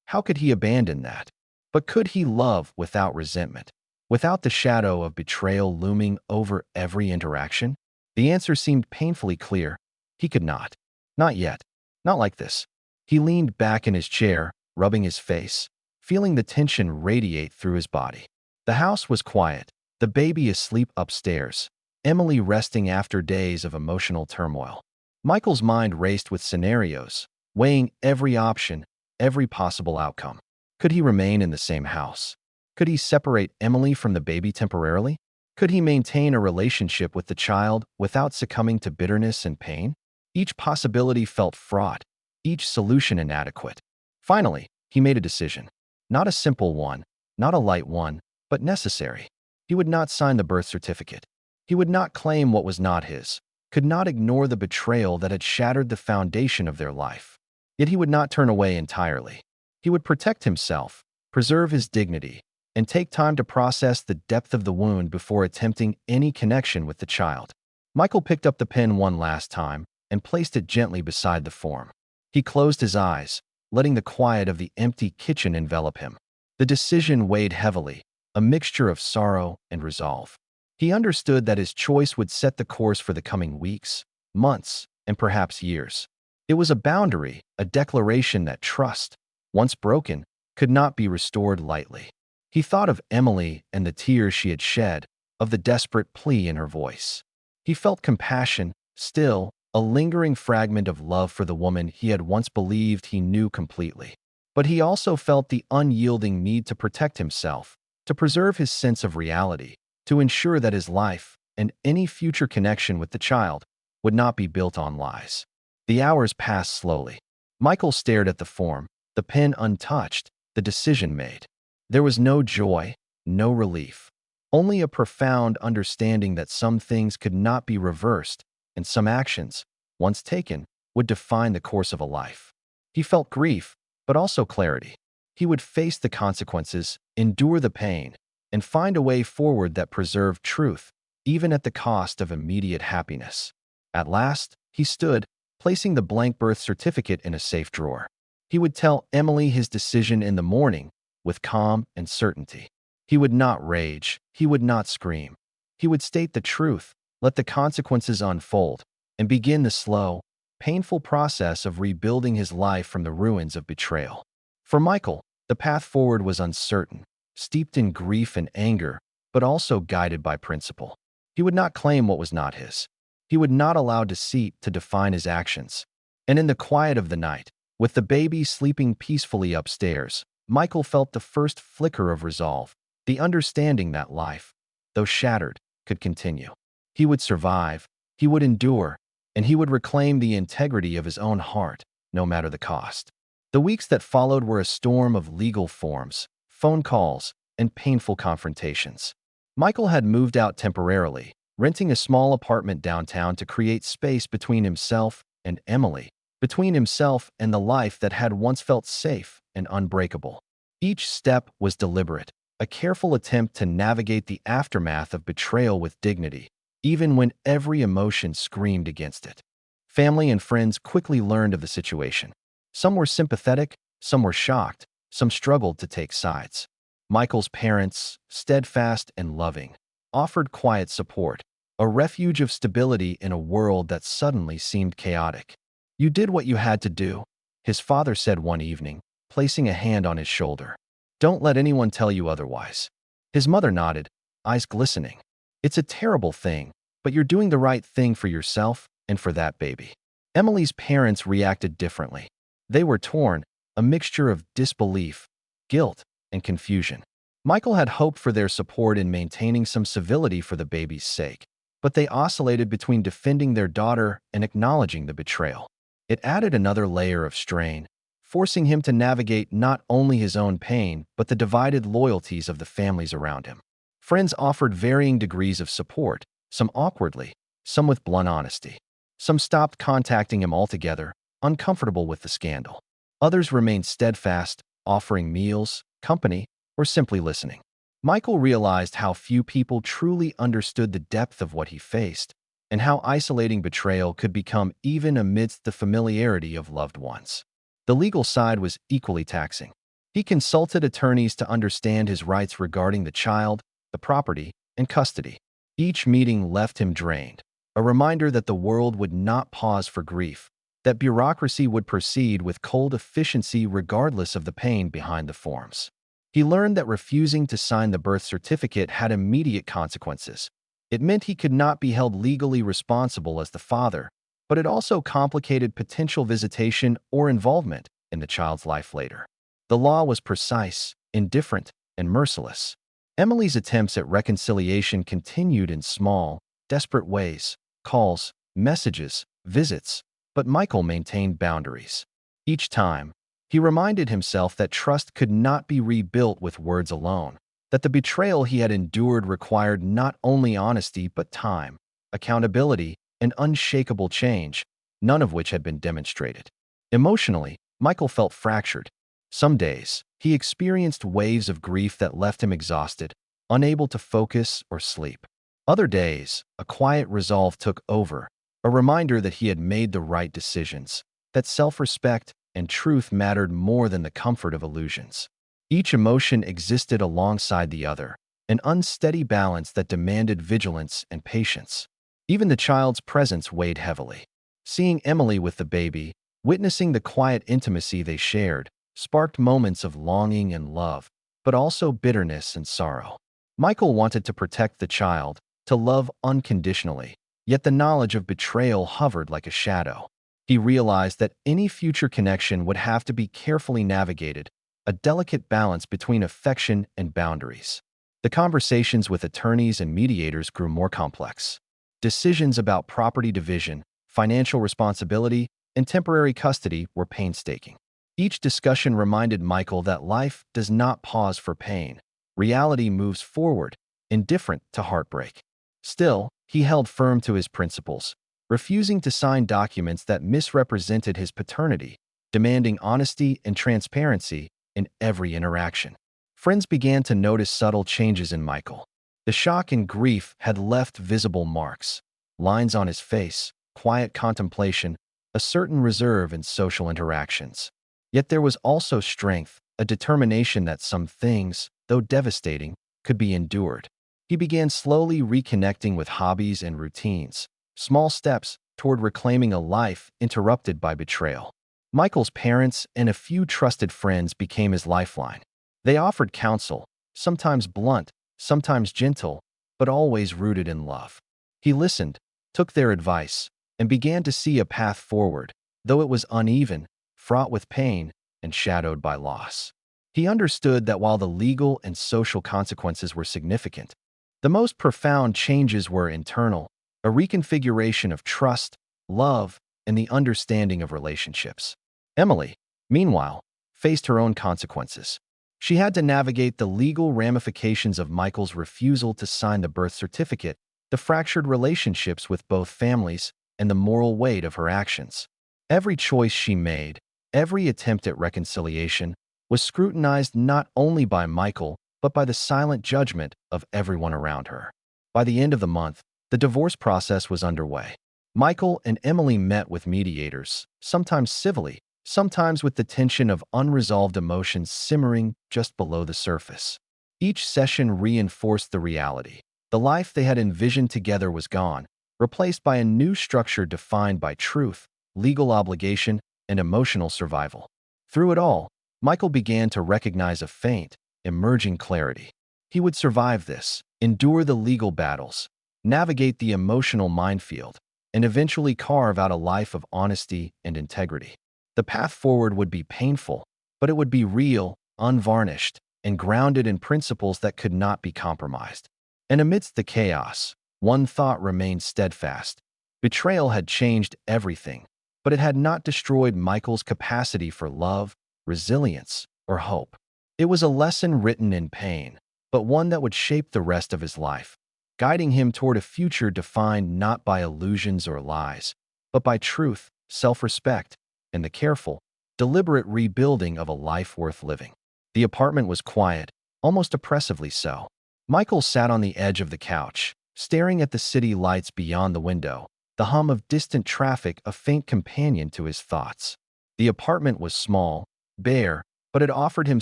How could he abandon that? But could he love without resentment, without the shadow of betrayal looming over every interaction? The answer seemed painfully clear. He could not. Not yet. Not like this. He leaned back in his chair, rubbing his face, feeling the tension radiate through his body. The house was quiet, the baby asleep upstairs, Emily resting after days of emotional turmoil. Michael's mind raced with scenarios, weighing every option, every possible outcome. Could he remain in the same house? Could he separate Emily from the baby temporarily? Could he maintain a relationship with the child without succumbing to bitterness and pain? Each possibility felt fraught, each solution inadequate. Finally, he made a decision. Not a simple one, not a light one, but necessary. He would not sign the birth certificate. He would not claim what was not his, could not ignore the betrayal that had shattered the foundation of their life. Yet he would not turn away entirely. He would protect himself, preserve his dignity, and take time to process the depth of the wound before attempting any connection with the child. Michael picked up the pen one last time and placed it gently beside the form. He closed his eyes, letting the quiet of the empty kitchen envelop him. The decision weighed heavily, a mixture of sorrow and resolve. He understood that his choice would set the course for the coming weeks, months, and perhaps years. It was a boundary, a declaration that trust, once broken, could not be restored lightly. He thought of Emily and the tears she had shed, of the desperate plea in her voice. He felt compassion, still, a lingering fragment of love for the woman he had once believed he knew completely. But he also felt the unyielding need to protect himself, to preserve his sense of reality, to ensure that his life and any future connection with the child would not be built on lies. The hours passed slowly. Michael stared at the form, the pen untouched, the decision made. There was no joy, no relief, only a profound understanding that some things could not be reversed, and some actions, once taken, would define the course of a life. He felt grief, but also clarity. He would face the consequences, endure the pain, and find a way forward that preserved truth, even at the cost of immediate happiness. At last, he stood, placing the blank birth certificate in a safe drawer. He would tell Emily his decision in the morning, with calm and certainty. He would not rage, he would not scream. He would state the truth, let the consequences unfold, and begin the slow, painful process of rebuilding his life from the ruins of betrayal. For Michael, the path forward was uncertain, steeped in grief and anger, but also guided by principle. He would not claim what was not his. He would not allow deceit to define his actions. And in the quiet of the night, with the baby sleeping peacefully upstairs, Michael felt the first flicker of resolve, the understanding that life, though shattered, could continue. He would survive, he would endure, and he would reclaim the integrity of his own heart, no matter the cost. The weeks that followed were a storm of legal forms, phone calls, and painful confrontations. Michael had moved out temporarily, renting a small apartment downtown to create space between himself and Emily, between himself and the life that had once felt safe and unbreakable. Each step was deliberate, a careful attempt to navigate the aftermath of betrayal with dignity, even when every emotion screamed against it. Family and friends quickly learned of the situation. Some were sympathetic, some were shocked, some struggled to take sides. Michael's parents, steadfast and loving, offered quiet support, a refuge of stability in a world that suddenly seemed chaotic. "You did what you had to do," his father said one evening, placing a hand on his shoulder. "Don't let anyone tell you otherwise." His mother nodded, eyes glistening. "It's a terrible thing, but you're doing the right thing for yourself and for that baby." Emily's parents reacted differently. They were torn, a mixture of disbelief, guilt, and confusion. Michael had hoped for their support in maintaining some civility for the baby's sake, but they oscillated between defending their daughter and acknowledging the betrayal. It added another layer of strain, forcing him to navigate not only his own pain but the divided loyalties of the families around him. Friends offered varying degrees of support, some awkwardly, some with blunt honesty. Some stopped contacting him altogether, uncomfortable with the scandal. Others remained steadfast, offering meals, company, or simply listening. Michael realized how few people truly understood the depth of what he faced, and how isolating betrayal could become even amidst the familiarity of loved ones. The legal side was equally taxing. He consulted attorneys to understand his rights regarding the child, the property, and custody. Each meeting left him drained, a reminder that the world would not pause for grief, that bureaucracy would proceed with cold efficiency regardless of the pain behind the forms. He learned that refusing to sign the birth certificate had immediate consequences. It meant he could not be held legally responsible as the father, but it also complicated potential visitation or involvement in the child's life later. The law was precise, indifferent, and merciless. Emily's attempts at reconciliation continued in small, desperate ways: calls, messages, visits, but Michael maintained boundaries. Each time, he reminded himself that trust could not be rebuilt with words alone, that the betrayal he had endured required not only honesty but time, accountability, and unshakable change, none of which had been demonstrated. Emotionally, Michael felt fractured. Some days, he experienced waves of grief that left him exhausted, unable to focus or sleep. Other days, a quiet resolve took over, a reminder that he had made the right decisions, that self-respect and truth mattered more than the comfort of illusions. Each emotion existed alongside the other, an unsteady balance that demanded vigilance and patience. Even the child's presence weighed heavily. Seeing Emily with the baby, witnessing the quiet intimacy they shared, sparked moments of longing and love, but also bitterness and sorrow. Michael wanted to protect the child, to love unconditionally, yet the knowledge of betrayal hovered like a shadow. He realized that any future connection would have to be carefully navigated, a delicate balance between affection and boundaries. The conversations with attorneys and mediators grew more complex. Decisions about property division, financial responsibility, and temporary custody were painstaking. Each discussion reminded Michael that life does not pause for pain. Reality moves forward, indifferent to heartbreak. Still, he held firm to his principles, refusing to sign documents that misrepresented his paternity, demanding honesty and transparency in every interaction. Friends began to notice subtle changes in Michael. The shock and grief had left visible marks: lines on his face, quiet contemplation, a certain reserve in social interactions. Yet there was also strength, a determination that some things, though devastating, could be endured. He began slowly reconnecting with hobbies and routines, small steps toward reclaiming a life interrupted by betrayal. Michael's parents and a few trusted friends became his lifeline. They offered counsel, sometimes blunt, sometimes gentle, but always rooted in love. He listened, took their advice, and began to see a path forward, though it was uneven, fraught with pain, and shadowed by loss. He understood that while the legal and social consequences were significant, the most profound changes were internal, a reconfiguration of trust, love, and the understanding of relationships. Emily, meanwhile, faced her own consequences. She had to navigate the legal ramifications of Michael's refusal to sign the birth certificate, the fractured relationships with both families, and the moral weight of her actions. Every choice she made, every attempt at reconciliation, was scrutinized not only by Michael, but by the silent judgment of everyone around her. By the end of the month, the divorce process was underway. Michael and Emily met with mediators, sometimes civilly, sometimes with the tension of unresolved emotions simmering just below the surface. Each session reinforced the reality. The life they had envisioned together was gone, replaced by a new structure defined by truth, legal obligation, and emotional survival. Through it all, Michael began to recognize a faint, emerging clarity. He would survive this, endure the legal battles, navigate the emotional minefield, and eventually carve out a life of honesty and integrity. The path forward would be painful, but it would be real, unvarnished, and grounded in principles that could not be compromised. And amidst the chaos, one thought remained steadfast. Betrayal had changed everything, but it had not destroyed Michael's capacity for love, resilience, or hope. It was a lesson written in pain, but one that would shape the rest of his life, guiding him toward a future defined not by illusions or lies, but by truth, self-respect, and the careful, deliberate rebuilding of a life worth living. The apartment was quiet, almost oppressively so. Michael sat on the edge of the couch, staring at the city lights beyond the window, the hum of distant traffic a faint companion to his thoughts. The apartment was small, bare, but it offered him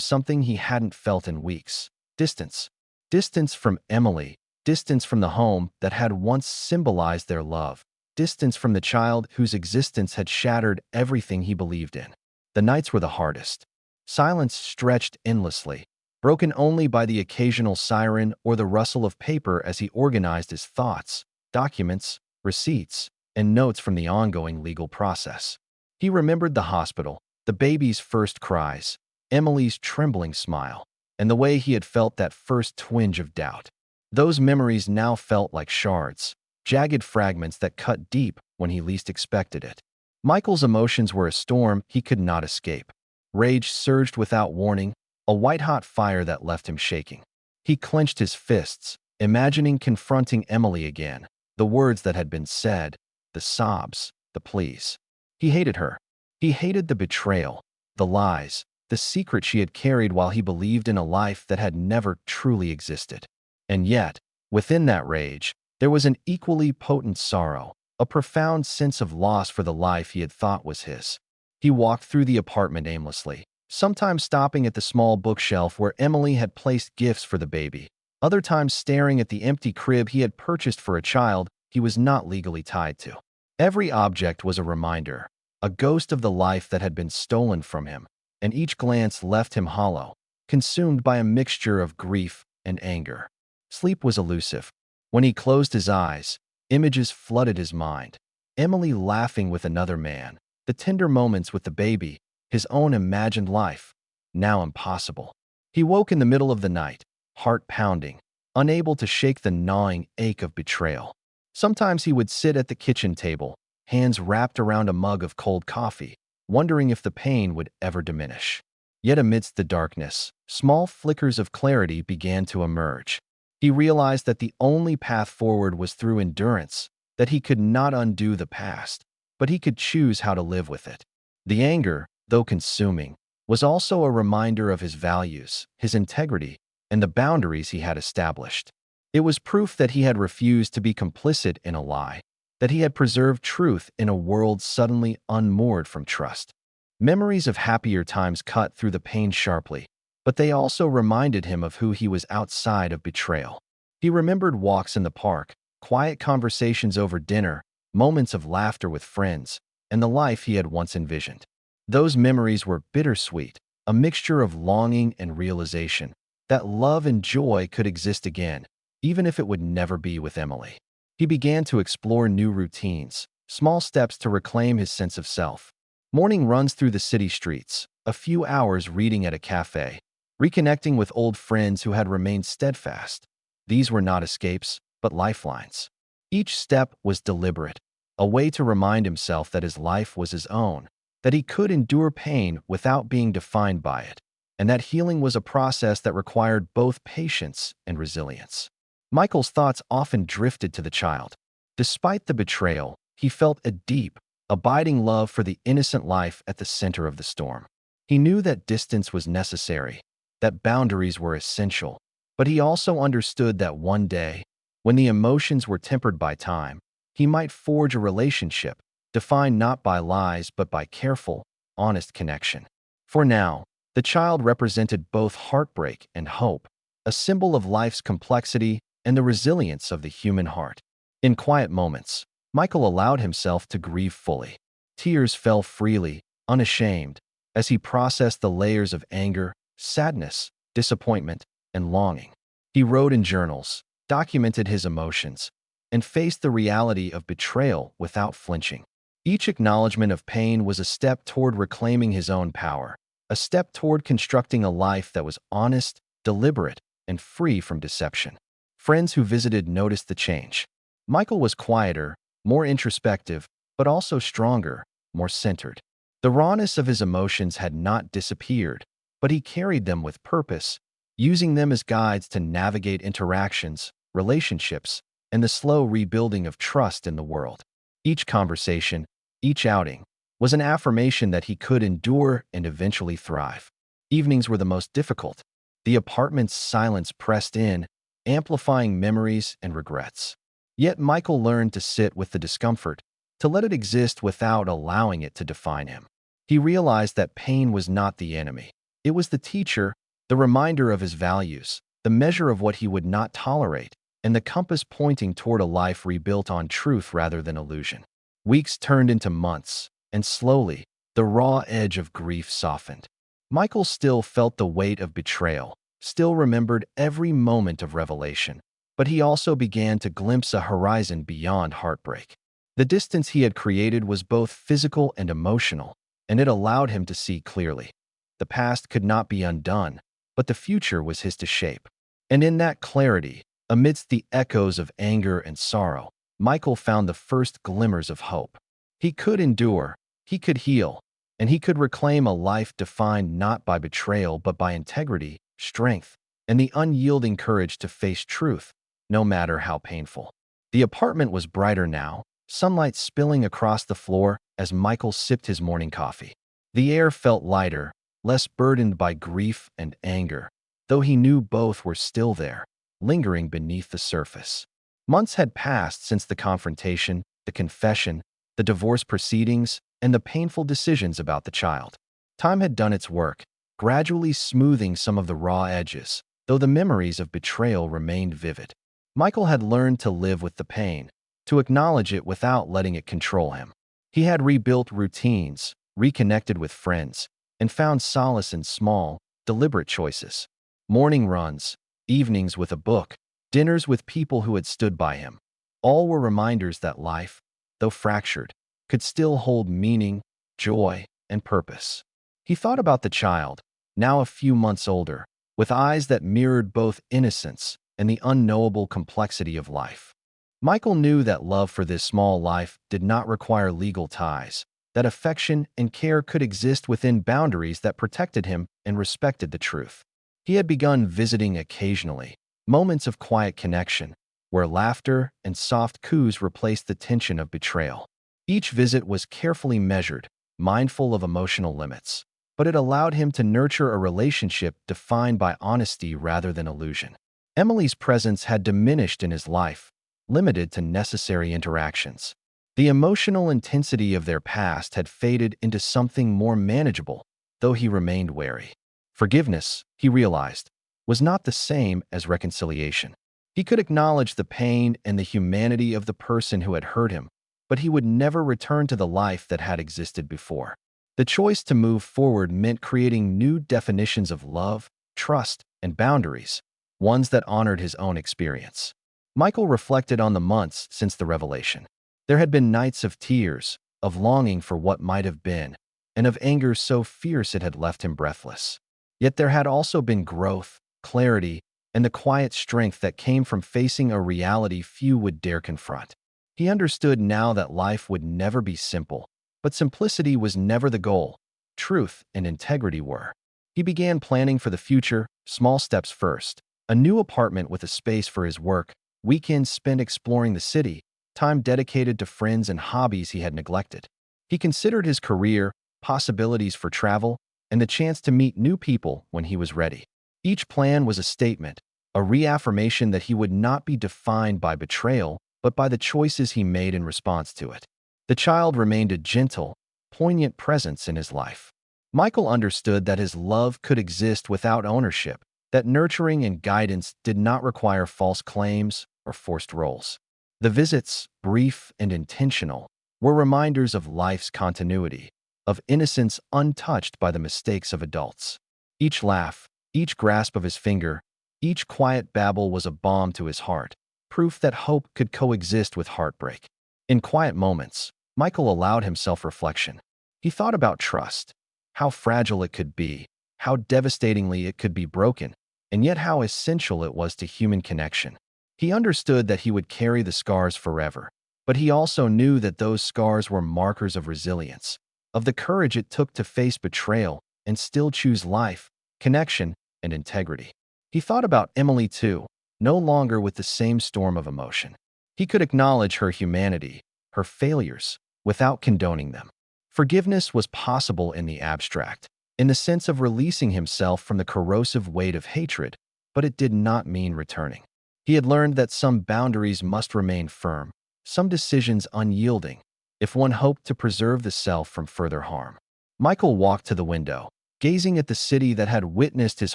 something he hadn't felt in weeks: distance. Distance from Emily, distance from the home that had once symbolized their love, distance from the child whose existence had shattered everything he believed in. The nights were the hardest. Silence stretched endlessly, broken only by the occasional siren or the rustle of paper as he organized his thoughts, documents, receipts, and notes from the ongoing legal process. He remembered the hospital, the baby's first cries, Emily's trembling smile, and the way he had felt that first twinge of doubt. Those memories now felt like shards, jagged fragments that cut deep when he least expected it. Michael's emotions were a storm he could not escape. Rage surged without warning, a white-hot fire that left him shaking. He clenched his fists, imagining confronting Emily again, the words that had been said, the sobs, the pleas. He hated her. He hated the betrayal, the lies, the secret she had carried while he believed in a life that had never truly existed. And yet, within that rage, there was an equally potent sorrow, a profound sense of loss for the life he had thought was his. He walked through the apartment aimlessly, sometimes stopping at the small bookshelf where Emily had placed gifts for the baby, other times staring at the empty crib he had purchased for a child he was not legally tied to. Every object was a reminder, a ghost of the life that had been stolen from him, and each glance left him hollow, consumed by a mixture of grief and anger. Sleep was elusive. When he closed his eyes, images flooded his mind. Emily laughing with another man, the tender moments with the baby, his own imagined life, now impossible. He woke in the middle of the night, heart pounding, unable to shake the gnawing ache of betrayal. Sometimes he would sit at the kitchen table, hands wrapped around a mug of cold coffee, wondering if the pain would ever diminish. Yet amidst the darkness, small flickers of clarity began to emerge. He realized that the only path forward was through endurance, that he could not undo the past, but he could choose how to live with it. The anger, though consuming, was also a reminder of his values, his integrity, and the boundaries he had established. It was proof that he had refused to be complicit in a lie, that he had preserved truth in a world suddenly unmoored from trust. Memories of happier times cut through the pain sharply, but they also reminded him of who he was outside of betrayal. He remembered walks in the park, quiet conversations over dinner, moments of laughter with friends, and the life he had once envisioned. Those memories were bittersweet, a mixture of longing and realization that love and joy could exist again, even if it would never be with Emily. He began to explore new routines, small steps to reclaim his sense of self. Morning runs through the city streets, a few hours reading at a cafe, reconnecting with old friends who had remained steadfast. These were not escapes, but lifelines. Each step was deliberate, a way to remind himself that his life was his own, that he could endure pain without being defined by it, and that healing was a process that required both patience and resilience. Michael's thoughts often drifted to the child. Despite the betrayal, he felt a deep, abiding love for the innocent life at the center of the storm. He knew that distance was necessary, that boundaries were essential, but he also understood that one day, when the emotions were tempered by time, he might forge a relationship defined not by lies but by careful, honest connection. For now, the child represented both heartbreak and hope, a symbol of life's complexity and the resilience of the human heart. In quiet moments, Michael allowed himself to grieve fully. Tears fell freely, unashamed, as he processed the layers of anger, sadness, disappointment, and longing. He wrote in journals, documented his emotions, and faced the reality of betrayal without flinching. Each acknowledgement of pain was a step toward reclaiming his own power, a step toward constructing a life that was honest, deliberate, and free from deception. Friends who visited noticed the change. Michael was quieter, more introspective, but also stronger, more centered. The rawness of his emotions had not disappeared, but he carried them with purpose, using them as guides to navigate interactions, relationships, and the slow rebuilding of trust in the world. Each conversation, each outing, was an affirmation that he could endure and eventually thrive. Evenings were the most difficult. The apartment's silence pressed in, amplifying memories and regrets. Yet Michael learned to sit with the discomfort, to let it exist without allowing it to define him. He realized that pain was not the enemy. It was the teacher, the reminder of his values, the measure of what he would not tolerate, and the compass pointing toward a life rebuilt on truth rather than illusion. Weeks turned into months, and slowly, the raw edge of grief softened. Michael still felt the weight of betrayal, still remembered every moment of revelation, but he also began to glimpse a horizon beyond heartbreak. The distance he had created was both physical and emotional, and it allowed him to see clearly. The past could not be undone, but the future was his to shape. And in that clarity, amidst the echoes of anger and sorrow, Michael found the first glimmers of hope. He could endure, he could heal, and he could reclaim a life defined not by betrayal but by integrity, strength, and the unyielding courage to face truth, no matter how painful. The apartment was brighter now, sunlight spilling across the floor as Michael sipped his morning coffee. The air felt lighter, less burdened by grief and anger, though he knew both were still there, lingering beneath the surface. Months had passed since the confrontation, the confession, the divorce proceedings, and the painful decisions about the child. Time had done its work, gradually smoothing some of the raw edges, though the memories of betrayal remained vivid. Michael had learned to live with the pain, to acknowledge it without letting it control him. He had rebuilt routines, reconnected with friends, and found solace in small, deliberate choices. Morning runs, evenings with a book, dinners with people who had stood by him. All were reminders that life, though fractured, could still hold meaning, joy, and purpose. He thought about the child, now a few months older, with eyes that mirrored both innocence and the unknowable complexity of life. Michael knew that love for this small life did not require legal ties, that affection and care could exist within boundaries that protected him and respected the truth. He had begun visiting occasionally, moments of quiet connection, where laughter and soft coos replaced the tension of betrayal. Each visit was carefully measured, mindful of emotional limits, but it allowed him to nurture a relationship defined by honesty rather than illusion. Emily's presence had diminished in his life, limited to necessary interactions. The emotional intensity of their past had faded into something more manageable, though he remained wary. Forgiveness, he realized, was not the same as reconciliation. He could acknowledge the pain and the humanity of the person who had hurt him, but he would never return to the life that had existed before. The choice to move forward meant creating new definitions of love, trust, and boundaries, ones that honored his own experience. Michael reflected on the months since the revelation. There had been nights of tears, of longing for what might have been, and of anger so fierce it had left him breathless. Yet there had also been growth, clarity, and the quiet strength that came from facing a reality few would dare confront. He understood now that life would never be simple, but simplicity was never the goal. Truth and integrity were. He began planning for the future, small steps first. A new apartment with a space for his work, weekends spent exploring the city, time dedicated to friends and hobbies he had neglected. He considered his career, possibilities for travel, and the chance to meet new people when he was ready. Each plan was a statement, a reaffirmation that he would not be defined by betrayal, but by the choices he made in response to it. The child remained a gentle, poignant presence in his life. Michael understood that his love could exist without ownership, that nurturing and guidance did not require false claims or forced roles. The visits, brief and intentional, were reminders of life's continuity, of innocence untouched by the mistakes of adults. Each laugh, each grasp of his finger, each quiet babble was a balm to his heart, proof that hope could coexist with heartbreak. In quiet moments, Michael allowed himself reflection. He thought about trust, how fragile it could be, how devastatingly it could be broken, and yet how essential it was to human connection. He understood that he would carry the scars forever, but he also knew that those scars were markers of resilience, of the courage it took to face betrayal and still choose life, connection, and integrity. He thought about Emily too, no longer with the same storm of emotion. He could acknowledge her humanity, her failures, without condoning them. Forgiveness was possible in the abstract, in the sense of releasing himself from the corrosive weight of hatred, but it did not mean returning. He had learned that some boundaries must remain firm, some decisions unyielding, if one hoped to preserve the self from further harm. Michael walked to the window, gazing at the city that had witnessed his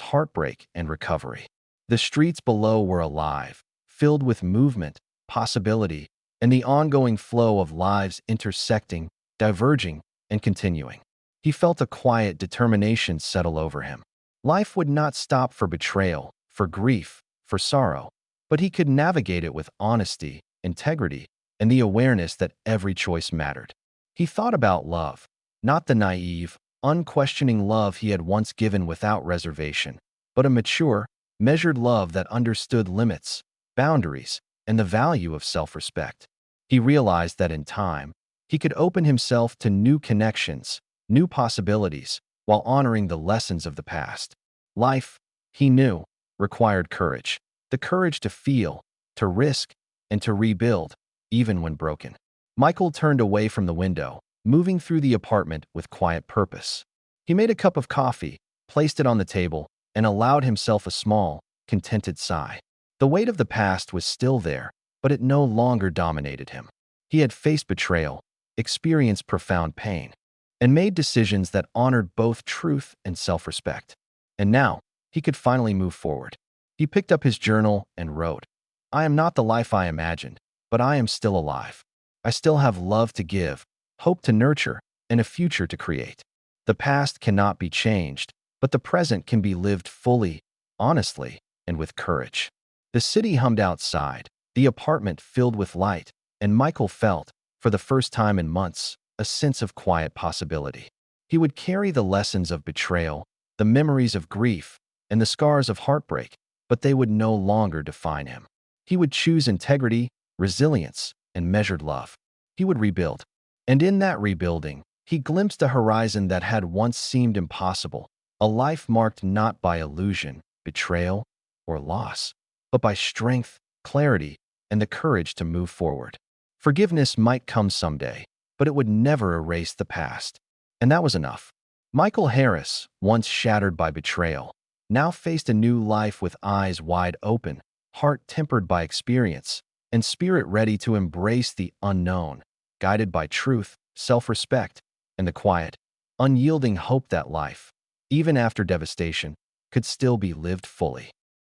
heartbreak and recovery. The streets below were alive, filled with movement, possibility, and the ongoing flow of lives intersecting, diverging, and continuing. He felt a quiet determination settle over him. Life would not stop for betrayal, for grief, for sorrow, but he could navigate it with honesty, integrity, and the awareness that every choice mattered. He thought about love, not the naive, unquestioning love he had once given without reservation, but a mature, measured love that understood limits, boundaries, and the value of self-respect. He realized that in time, he could open himself to new connections, new possibilities, while honoring the lessons of the past. Life, he knew, required courage, the courage to feel, to risk, and to rebuild, even when broken. Michael turned away from the window, moving through the apartment with quiet purpose. He made a cup of coffee, placed it on the table, and allowed himself a small, contented sigh. The weight of the past was still there, but it no longer dominated him. He had faced betrayal, experienced profound pain, and made decisions that honored both truth and self-respect. And now, he could finally move forward. He picked up his journal and wrote, "I am not the life I imagined, but I am still alive. I still have love to give, hope to nurture, and a future to create. The past cannot be changed, but the present can be lived fully, honestly, and with courage." The city hummed outside, the apartment filled with light, and Michael felt, for the first time in months, a sense of quiet possibility. He would carry the lessons of betrayal, the memories of grief, and the scars of heartbreak, but they would no longer define him. He would choose integrity, resilience, and measured love. He would rebuild. And in that rebuilding, he glimpsed a horizon that had once seemed impossible, a life marked not by illusion, betrayal, or loss, but by strength, clarity, and the courage to move forward. Forgiveness might come someday, but it would never erase the past. And that was enough. Michael Harris, once shattered by betrayal, now faced a new life with eyes wide open, heart tempered by experience, and spirit ready to embrace the unknown, guided by truth, self-respect, and the quiet, unyielding hope that life, even after devastation, could still be lived fully.